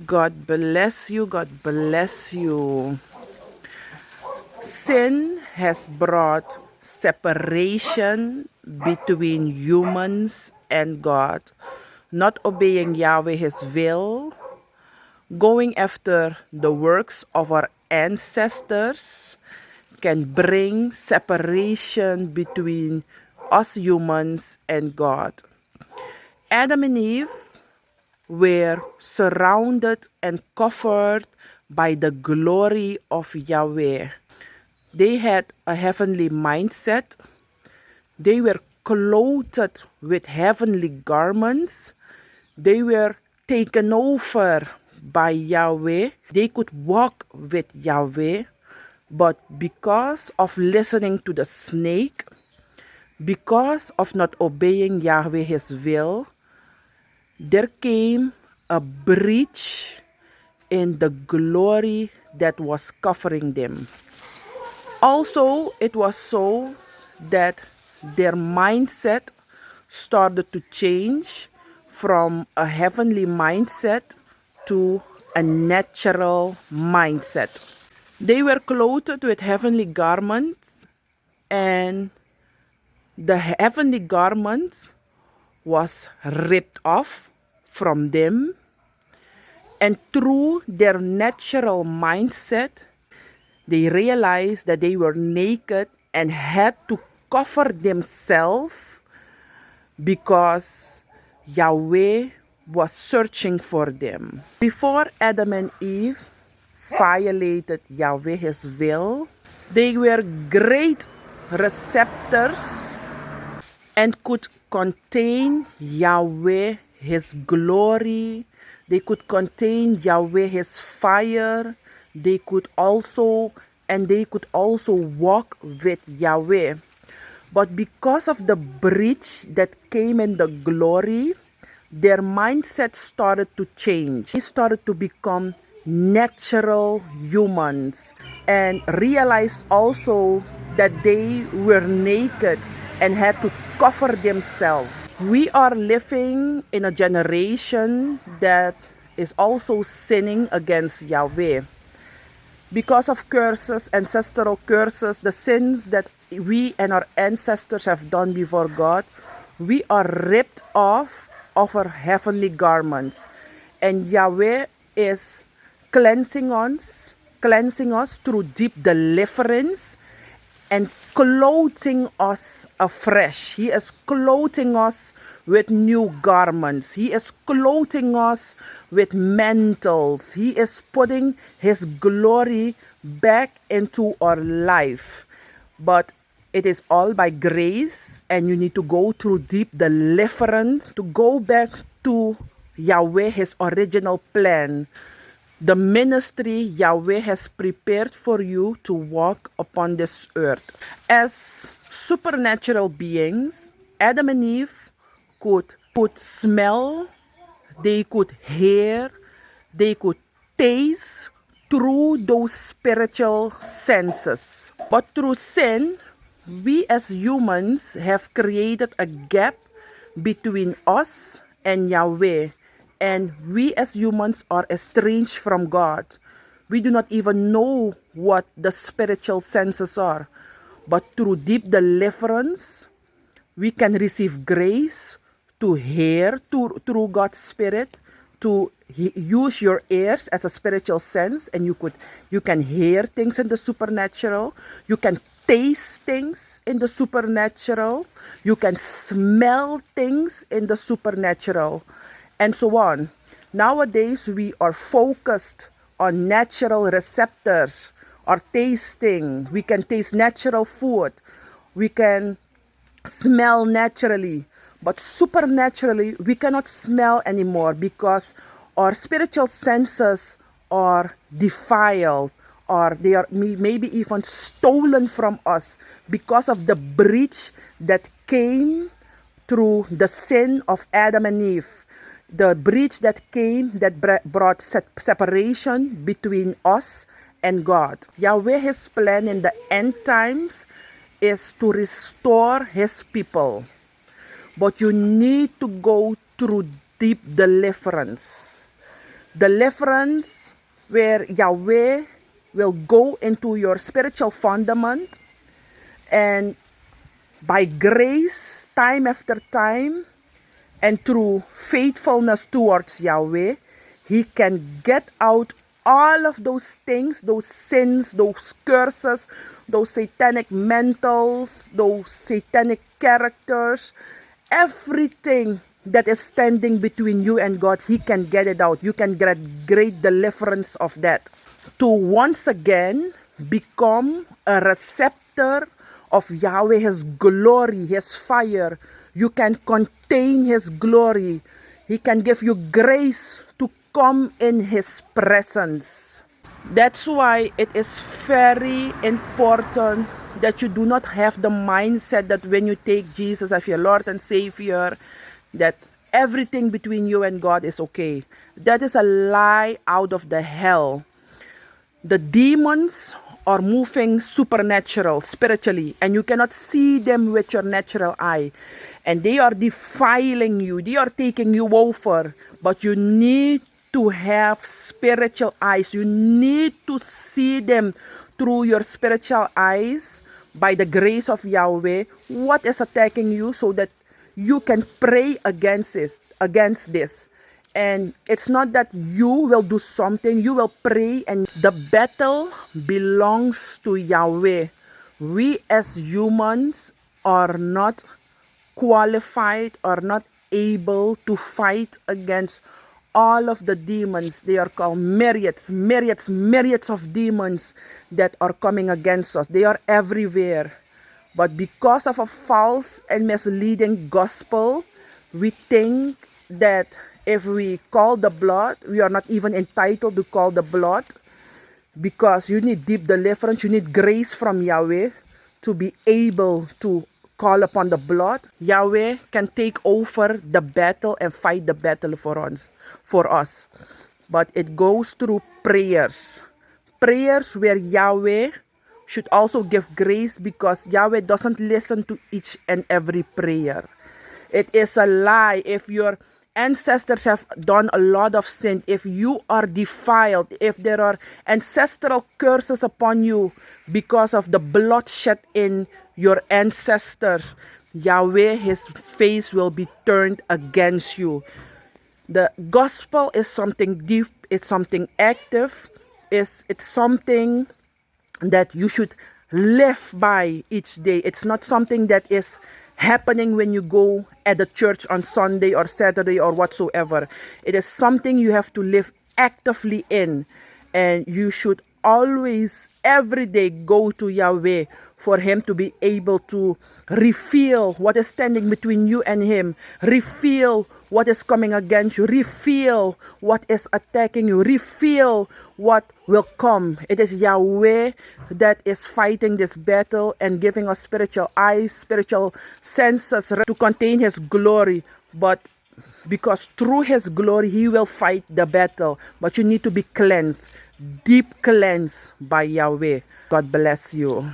God bless you. God bless you. Sin has brought separation between humans and God. Not obeying Yahweh, His will, going after the works of our ancestors can bring separation between us humans and God. Adam and Eve were surrounded and covered by the glory of Yahweh. They had a heavenly mindset. They were clothed with heavenly garments. They were taken over by Yahweh. They could walk with Yahweh. But because of listening to the snake, because of not obeying Yahweh, His will, there came a breach in the glory that was covering them. Also, it was so that their mindset started to change from a heavenly mindset to a natural mindset. They were clothed with heavenly garments, and the heavenly garments was ripped off from them, and through their natural mindset, they realized that they were naked and had to cover themselves because Yahweh was searching for them. Before Adam and Eve violated Yahweh, His will, they were great receptors and could contain Yahweh, His glory. They could contain Yahweh, His fire. They could also walk with Yahweh. But because of the breach that came in the glory, their mindset started to change. They started to become natural humans and realized also that they were naked and had to cover themselves. We are living in a generation that is also sinning against Yahweh. Because of curses, ancestral curses, the sins that we and our ancestors have done before God, we are ripped off of our heavenly garments. And Yahweh is cleansing us through deep deliverance and clothing us afresh. He is clothing us with new garments. He is clothing us with mantles. He is putting His glory back into our life. But it is all by grace, and you need to go through deep deliverance to go back to Yahweh, His original plan. The ministry Yahweh has prepared for you to walk upon this earth. As supernatural beings, Adam and Eve could smell, they could hear, they could taste through those spiritual senses. But through sin, we as humans have created a gap between us and Yahweh. And we as humans are estranged from God. We do not even know what the spiritual senses are. But through deep deliverance, we can receive grace to hear through God's Spirit, to use your ears as a spiritual sense, and you can hear things in the supernatural. You can taste things in the supernatural. You can smell things in the supernatural. And so on. Nowadays, we are focused on natural receptors or tasting. We can taste natural food. We can smell naturally. But supernaturally, we cannot smell anymore because our spiritual senses are defiled, or they are maybe even stolen from us because of the breach that came through the sin of Adam and Eve. The breach that came that brought separation between us and God. Yahweh, His plan in the end times is to restore His people. But you need to go through deep deliverance. Deliverance, where Yahweh will go into your spiritual fundament, and by grace, time after time, and through faithfulness towards Yahweh, He can get out all of those things, those sins, those curses, those satanic mentals, those satanic characters, everything that is standing between you and God. He can get it out. You can get great deliverance of that. To once again become a receptor of Yahweh, His glory, His fire. You can contain His glory. He can give you grace to come in His presence. That's why it is very important that you do not have the mindset that when you take Jesus as your Lord and Savior, that everything between you and God is okay. That is a lie out of the hell. The demons are moving supernatural, spiritually, and you cannot see them with your natural eye. And they are defiling you, they are taking you over. But you need to have spiritual eyes. You need to see them through your spiritual eyes by the grace of Yahweh. What is attacking you, so that you can pray against this. And it's not that you will do something, you will pray, and the battle belongs to Yahweh. We as humans are not qualified or not able to fight against all of the demons. They are called myriads of demons that are coming against us. They are everywhere. But because of a false and misleading gospel, we think that if we call the blood, we are not even entitled to call the blood, because you need deep deliverance, you need grace from Yahweh to be able to call upon the blood. Yahweh can take over the battle and fight the battle for us. But it goes through prayers. Prayers where Yahweh should also give grace, because Yahweh doesn't listen to each and every prayer. It is a lie. If your ancestors have done a lot of sin, if you are defiled, if there are ancestral curses upon you because of the bloodshed in your ancestors, Yahweh, His face will be turned against you. The gospel is something deep, it's something active, it's something that you should live by each day. It's not something that is happening when you go at the church on Sunday or Saturday or whatsoever. It is something you have to live actively in, and you should always, every day, go to Yahweh for Him to be able to reveal what is standing between you and Him, reveal what is coming against you, reveal what is attacking you, reveal what will come. It is Yahweh that is fighting this battle and giving us spiritual eyes, spiritual senses to contain His glory. But because through His glory, He will fight the battle. But you need to be cleansed, deep cleansed by Yahweh. God bless you.